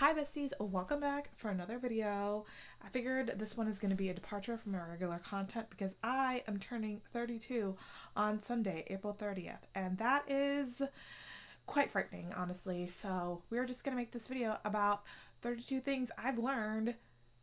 Hi besties, welcome back for another video. I figured this one is going to be a departure from our regular content because I am turning 32 on Sunday, April 30th, and that is quite frightening, honestly. So we're just going to make this video about 32 things I've learned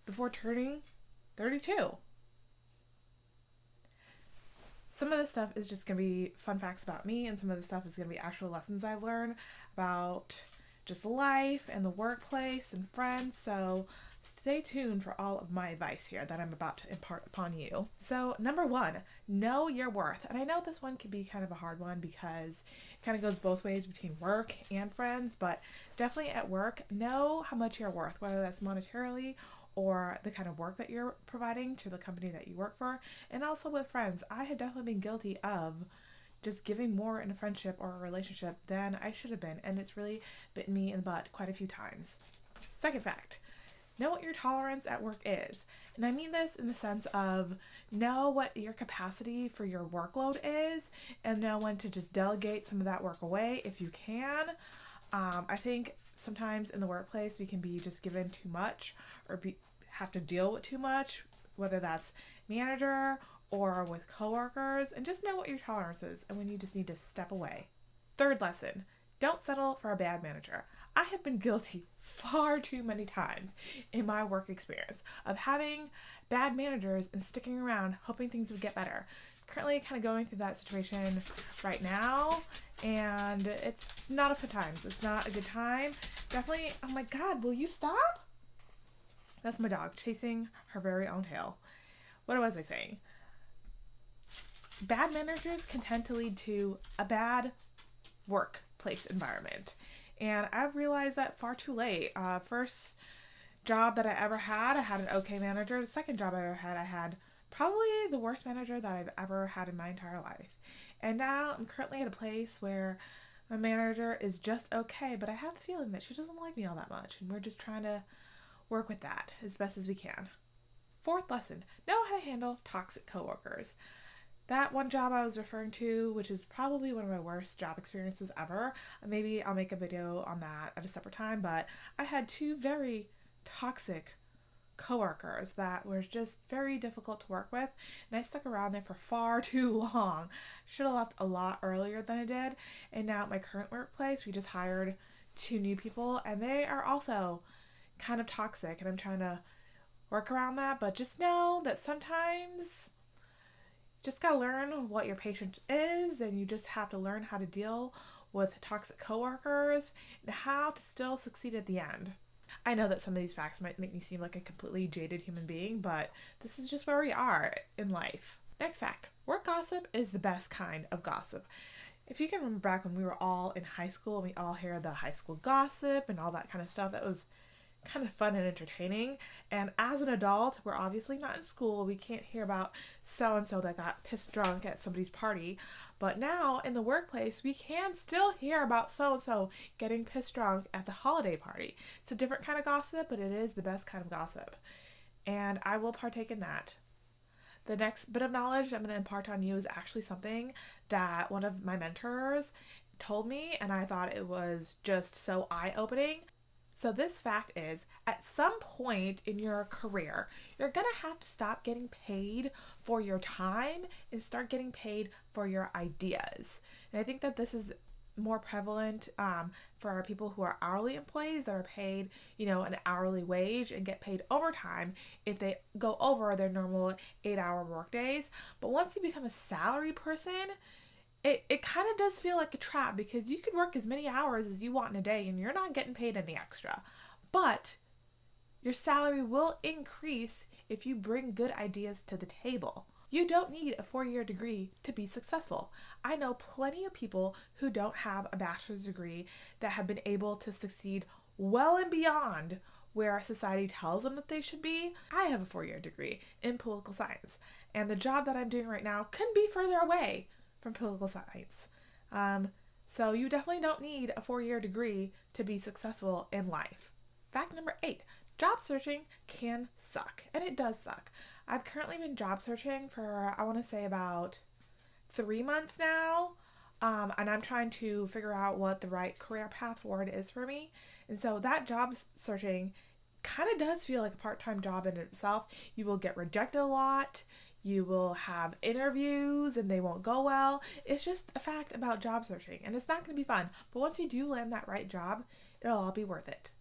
before turning 32. Some of this stuff is just going to be fun facts about me, and some of the stuff is going to be actual lessons I've learned about just life and the workplace and friends. So stay tuned for all of my advice here that I'm about to impart upon you. So number one, know your worth. And I know this one can be kind of a hard one because it kind of goes both ways between work and friends, but definitely at work, know how much you're worth, whether that's monetarily or the kind of work that you're providing to the company that you work for. And also with friends, I have definitely been guilty of just giving more in a friendship or a relationship than I should have been, and it's really bitten me in the butt quite a few times. Second fact, know what your tolerance at work is. And I mean this in the sense of know what your capacity for your workload is and know when to just delegate some of that work away if you can. I think sometimes in the workplace we can be just given too much or have to deal with too much, whether that's manager or with coworkers, and just know what your tolerance is and when you just need to step away. Third lesson, don't settle for a bad manager. I have been guilty far too many times in my work experience of having bad managers and sticking around hoping things would get better. Currently kind of going through that situation right now, and it's not a good time. It's not a good time. Definitely, oh my God, will you stop? That's my dog chasing her very own tail. What was I saying? Bad managers can tend to lead to a bad workplace environment. And I've realized that far too late. First job that I ever had, I had an okay manager. The second job I ever had, I had probably the worst manager that I've ever had in my entire life. And now I'm currently at a place where my manager is just okay, but I have the feeling that she doesn't like me all that much. And we're just trying to work with that as best as we can. Fourth lesson, know how to handle toxic coworkers. That one job I was referring to, which is probably one of my worst job experiences ever. Maybe I'll make a video on that at a separate time, but I had two very toxic coworkers that were just very difficult to work with, and I stuck around there for far too long. Should have left a lot earlier than I did. And now at my current workplace, we just hired two new people, and they are also kind of toxic, and I'm trying to work around that. But just know that sometimes just gotta learn what your patience is, and you just have to learn how to deal with toxic coworkers and how to still succeed at the end. I know that some of these facts might make me seem like a completely jaded human being, but this is just where we are in life. Next fact, work gossip is the best kind of gossip. If you can remember back when we were all in high school and we all hear the high school gossip and all that kind of stuff, that was kind of fun and entertaining. And as an adult, we're obviously not in school. We can't hear about so-and-so that got pissed drunk at somebody's party. But now in the workplace, we can still hear about so-and-so getting pissed drunk at the holiday party. It's a different kind of gossip, but it is the best kind of gossip. And I will partake in that. The next bit of knowledge I'm going to impart on you is actually something that one of my mentors told me, and I thought it was just so eye-opening. So this fact is, at some point in your career, you're going to have to stop getting paid for your time and start getting paid for your ideas. And I think that this is more prevalent for our people who are hourly employees that are paid, an hourly wage and get paid overtime if they go over their normal 8-hour work days. But once you become a salary person, it kind of does feel like a trap because you can work as many hours as you want in a day and you're not getting paid any extra. But your salary will increase if you bring good ideas to the table. You don't need a 4-year degree to be successful. I know plenty of people who don't have a bachelor's degree that have been able to succeed well and beyond where society tells them that they should be. I have a 4-year degree in political science, and the job that I'm doing right now couldn't be further away from political science. So you definitely don't need a 4-year degree to be successful in life. Fact number 8, job searching can suck, and it does suck. I've currently been job searching for, I want to say about 3 months now, and I'm trying to figure out what the right career path forward is for me. And so that job searching kind of does feel like a part-time job in itself. You will get rejected a lot. You will have interviews and they won't go well. It's just a fact about job searching, and it's not going to be fun. But once you do land that right job, it'll all be worth it.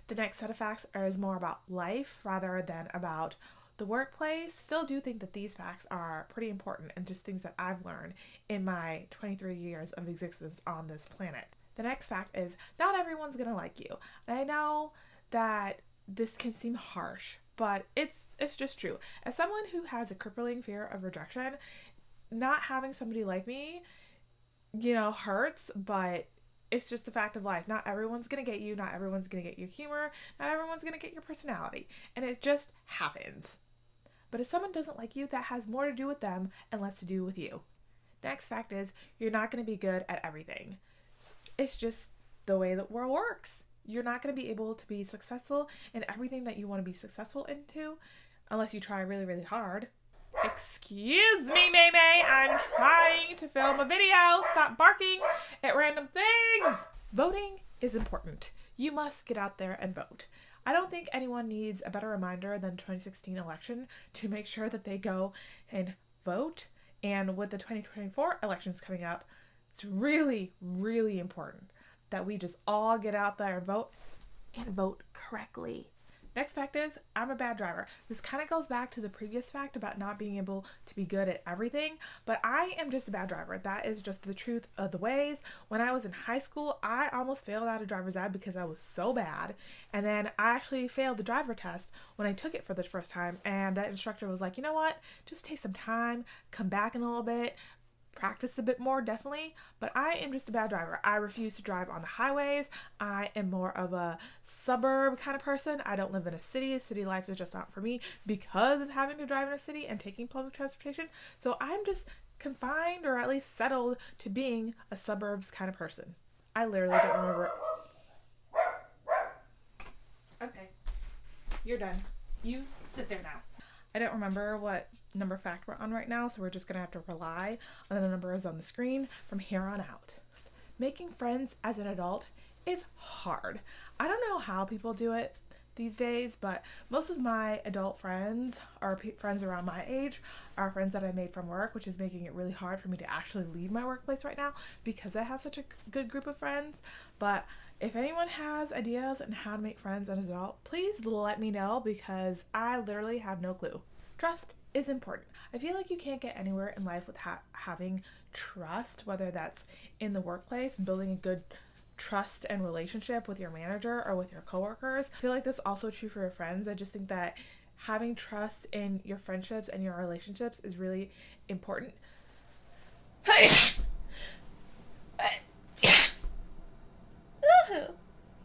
The next set of facts is more about life rather than about the workplace. Still do think that these facts are pretty important and just things that I've learned in my 23 years of existence on this planet. The next fact is not everyone's going to like you. And I know that this can seem harsh, but it's just true. As someone who has a crippling fear of rejection, not having somebody like me, hurts, but it's just a fact of life. Not everyone's going to get you. Not everyone's going to get your humor. Not everyone's going to get your personality. And it just happens. But if someone doesn't like you, that has more to do with them and less to do with you. Next fact is you're not going to be good at everything. It's just the way the world works. You're not going to be able to be successful in everything that you want to be successful into unless you try really, really hard. Excuse me, May. I'm trying to film a video. Stop barking at random things. Voting is important. You must get out there and vote. I don't think anyone needs a better reminder than 2016 election to make sure that they go and vote. And with the 2024 elections coming up, it's really, really important that we just all get out there and vote correctly. Next fact is, I'm a bad driver. This kind of goes back to the previous fact about not being able to be good at everything, but I am just a bad driver. That is just the truth of the ways. When I was in high school, I almost failed out of driver's ed because I was so bad. And then I actually failed the driver test when I took it for the first time. And that instructor was like, you know what? Just take some time, come back in a little bit, practice a bit more, definitely, but I am just a bad driver. I refuse to drive on the highways. I am more of a suburb kind of person. I don't live in a city. City life is just not for me because of having to drive in a city and taking public transportation. So I'm just confined, or at least settled, to being a suburbs kind of person. I literally don't remember. Okay, you're done. You sit there now. I don't remember what number fact we're on right now, so we're just going to have to rely on the numbers on the screen from here on out. Making friends as an adult is hard. I don't know how people do it these days, but most of my adult friends are friends around my age, are friends that I made from work, which is making it really hard for me to actually leave my workplace right now because I have such a good group of friends. But if anyone has ideas on how to make friends as an adult, please let me know because I literally have no clue. Trust is important. I feel like you can't get anywhere in life with having trust, whether that's in the workplace and building a good trust and relationship with your manager or with your coworkers. I feel like that's also true for your friends. I just think that having trust in your friendships and your relationships is really important.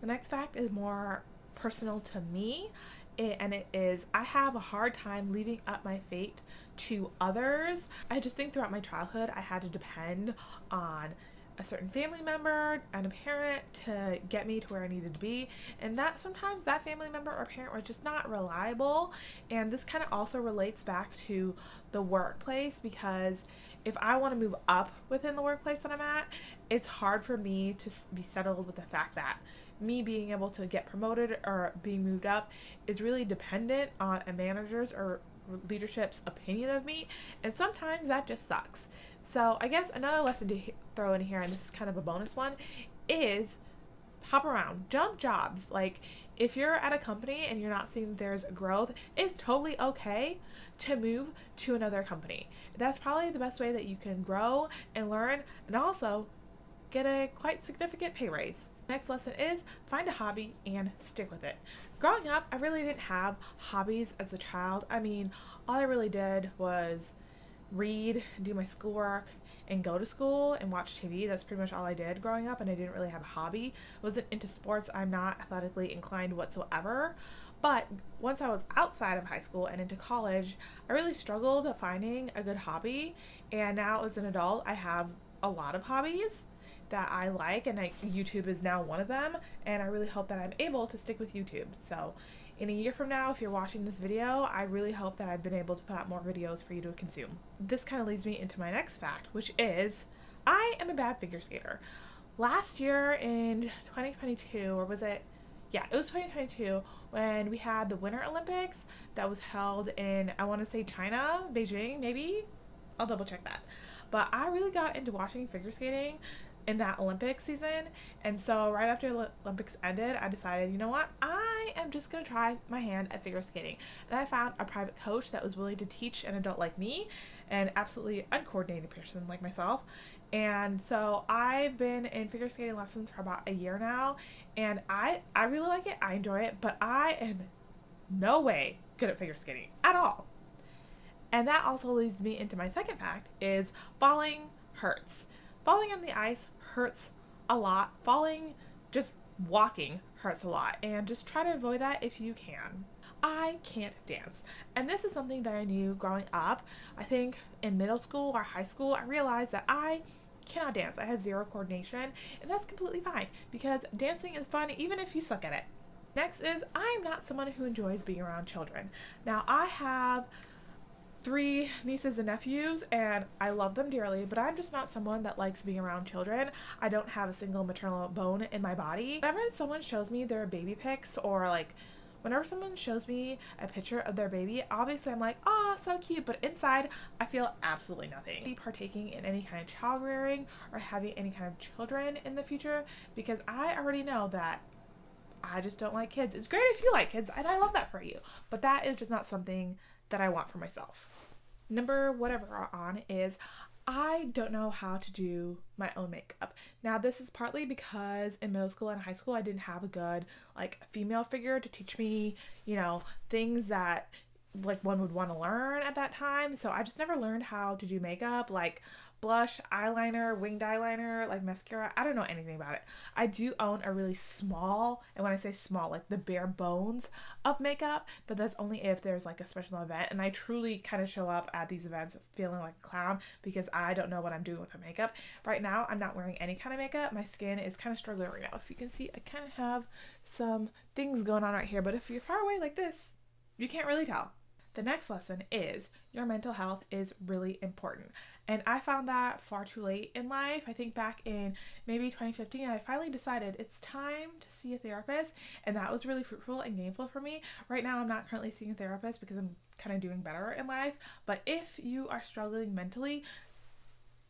The next fact is more personal to me, and it is I have a hard time leaving up my fate to others. I just think throughout my childhood I had to depend on a certain family member and a parent to get me to where I needed to be, and that sometimes that family member or parent was just not reliable. And this kind of also relates back to the workplace, because if I want to move up within the workplace that I'm at, it's hard for me to be settled with the fact that me being able to get promoted or being moved up is really dependent on a manager's or leadership's opinion of me, and sometimes that just sucks. So I guess another lesson to throw in here, and this is kind of a bonus one, is hop around, jump jobs. Like, if you're at a company and you're not seeing there's growth, it's totally okay to move to another company. That's probably the best way that you can grow and learn and also get a quite significant pay raise. Next lesson is find a hobby and stick with it. Growing up, I really didn't have hobbies as a child. I mean, all I really did was read, do my schoolwork, and go to school and watch TV. That's pretty much all I did growing up, and I didn't really have a hobby. I wasn't into sports. I'm not athletically inclined whatsoever. But once I was outside of high school and into college, I really struggled finding a good hobby. And now as an adult, I have a lot of hobbies that I like, and YouTube is now one of them, and I really hope that I'm able to stick with YouTube. So in a year from now, if you're watching this video, I really hope that I've been able to put out more videos for you to consume. This kind of leads me into my next fact, which is I am a bad figure skater. Last year in 2022, or was it Yeah, it was 2022 when we had the Winter Olympics that was held in, I want to say China, Beijing, maybe. I'll double check that. But I really got into watching figure skating in that Olympic season. And so right after the Olympics ended, I decided, you know what? I am just going to try my hand at figure skating. And I found a private coach that was willing to teach an adult like me, an absolutely uncoordinated person like myself. And so I've been in figure skating lessons for about a year now, and I really like it. I enjoy it, but I am no way good at figure skating at all. And that also leads me into my second fact is falling hurts. Falling on the ice hurts a lot. Falling, just walking, hurts a lot. And just try to avoid that if you can. I can't dance. And this is something that I knew growing up. I think in middle school or high school, I realized that I cannot dance. I have zero coordination, and that's completely fine because dancing is fun even if you suck at it. Next is I'm not someone who enjoys being around children. Now, I have three nieces and nephews, and I love them dearly, but I'm just not someone that likes being around children. I don't have a single maternal bone in my body. Whenever someone shows me their baby pics, or like whenever someone shows me a picture of their baby, obviously I'm like, oh, so cute, but inside I feel absolutely nothing. Be partaking in any kind of child rearing or having any kind of children in the future because I already know that I just don't like kids. It's great if you like kids, and I love that for you, but that is just not something that I want for myself. Number whatever we're on is I don't know how to do my own makeup. Now, this is partly because in middle school and high school I didn't have a good like female figure to teach me, things that like one would want to learn at that time. So I just never learned how to do makeup, like blush, eyeliner, winged eyeliner, like mascara. I don't know anything about it. I do own a really small, and when I say small, like the bare bones of makeup, but that's only if there's like a special event. And I truly kind of show up at these events feeling like a clown because I don't know what I'm doing with my makeup. Right now, I'm not wearing any kind of makeup. My skin is kind of struggling right now. If you can see, I kind of have some things going on right here, but if you're far away like this, you can't really tell. The next lesson is your mental health is really important. And I found that far too late in life. I think back in maybe 2015, I finally decided it's time to see a therapist. And that was really fruitful and gainful for me. Right now, I'm not currently seeing a therapist because I'm kind of doing better in life. But if you are struggling mentally,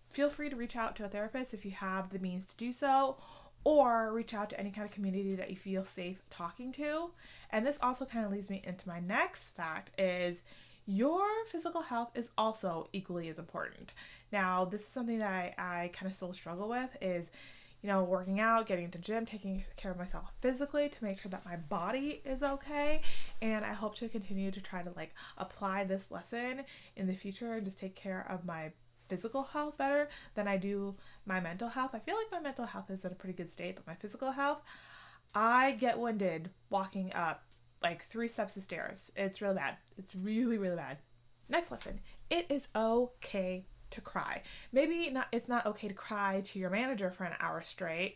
feel free to reach out to a therapist if you have the means to do so, or reach out to any kind of community that you feel safe talking to. And this also kind of leads me into my next fact is your physical health is also equally as important. Now, this is something that I kind of still struggle with is, working out, getting to the gym, taking care of myself physically to make sure that my body is okay. And I hope to continue to try to apply this lesson in the future and just take care of my physical health better than I do my mental health. I feel like my mental health is in a pretty good state, but my physical health, I get winded walking up 3 steps of stairs. It's really bad. It's really, really bad. Next lesson. It is okay to cry. Maybe not. It's not okay to cry to your manager for an hour straight,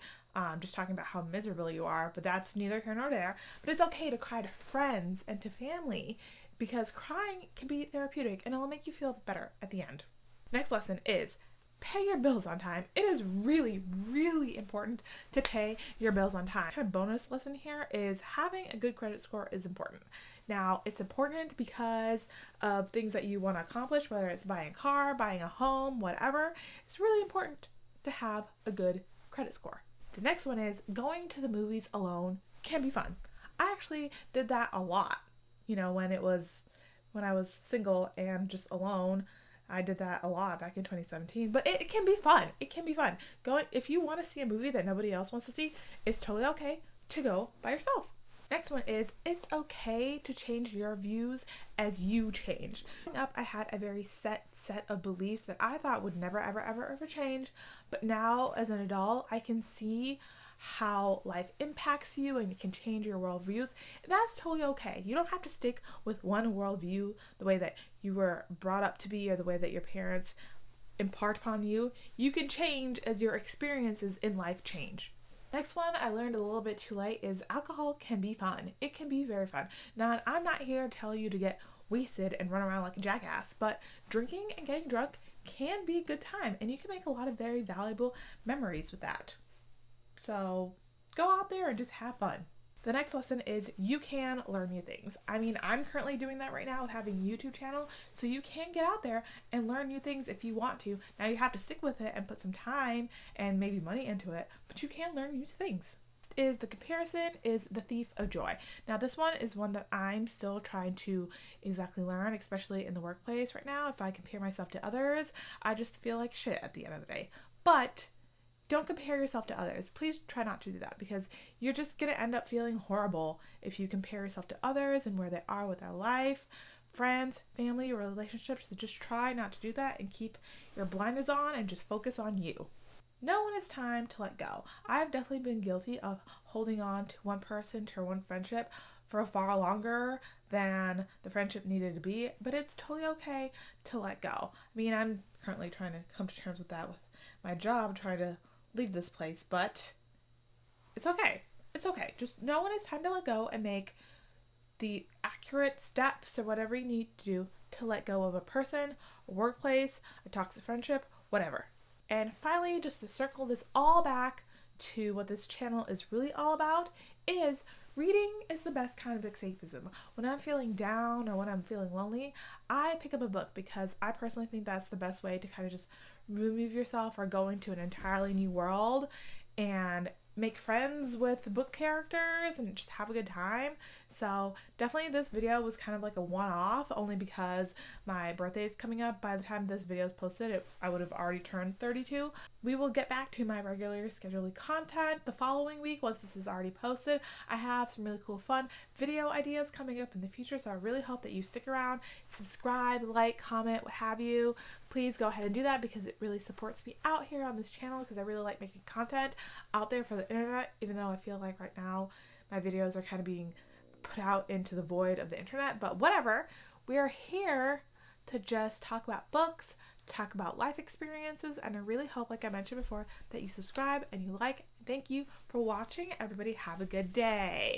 just talking about how miserable you are, but that's neither here nor there. But it's okay to cry to friends and to family because crying can be therapeutic and it'll make you feel better at the end. Next lesson is pay your bills on time. It is really, really important to pay your bills on time. Kind of bonus lesson here is having a good credit score is important. Now, it's important because of things that you want to accomplish, whether it's buying a car, buying a home, whatever. It's really important to have a good credit score. The next one is going to the movies alone can be fun. I actually did that a lot, when I was single and just alone. I did that a lot back in 2017, but it can be fun. It can be fun. If you want to see a movie that nobody else wants to see, it's totally okay to go by yourself. Next one is it's okay to change your views as you change. Growing up, I had a very set of beliefs that I thought would never, ever, ever, ever change. But now as an adult, I can see how life impacts you and you can change your worldviews. That's totally okay. You don't have to stick with one worldview the way that you were brought up to be or the way that your parents impart upon you. You can change as your experiences in life change. Next one I learned a little bit too late is alcohol can be fun. It can be very fun. Now, I'm not here to tell you to get wasted and run around like a jackass, but drinking and getting drunk can be a good time and you can make a lot of very valuable memories with that. So go out there and just have fun. The next lesson is you can learn new things. I mean, I'm currently doing that right now with having a YouTube channel, so you can get out there and learn new things if you want to. Now you have to stick with it and put some time and maybe money into it, but you can learn new things. Is the comparison is the thief of joy. Now this one is one that I'm still trying to exactly learn, especially in the workplace right now. If I compare myself to others, I just feel like shit at the end of the day. But don't compare yourself to others. Please try not to do that, because you're just going to end up feeling horrible if you compare yourself to others and where they are with their life, friends, family, or relationships. So just try not to do that and keep your blinders on and just focus on you. Know when it's time to let go. I've definitely been guilty of holding on to one person, to one friendship for far longer than the friendship needed to be, but it's totally okay to let go. I mean, I'm currently trying to come to terms with that with my job, trying to leave this place, but it's okay. It's okay. Just know when it's time to let go and make the accurate steps or whatever you need to do to let go of a person, a workplace, a toxic friendship, whatever. And finally, just to circle this all back to what this channel is really all about, is reading is the best kind of escapism. When I'm feeling down or when I'm feeling lonely, I pick up a book, because I personally think that's the best way to kind of just remove yourself or go into an entirely new world and make friends with book characters and just have a good time. So definitely this video was kind of like a one-off, only because my birthday is coming up. By the time this video is posted, I would have already turned 32. We will get back to my regular scheduled content the following week once this is already posted. I have some really cool fun video ideas coming up in the future, so I really hope that you stick around, subscribe, like, comment, what have you. Please go ahead and do that, because it really supports me out here on this channel, because I really like making content out there for the internet, even though I feel like right now my videos are kind of being put out into the void of the internet. But whatever, we are here to just talk about books, talk about life experiences, and I really hope, like I mentioned before, that you subscribe and you like. Thank you for watching. Everybody have a good day.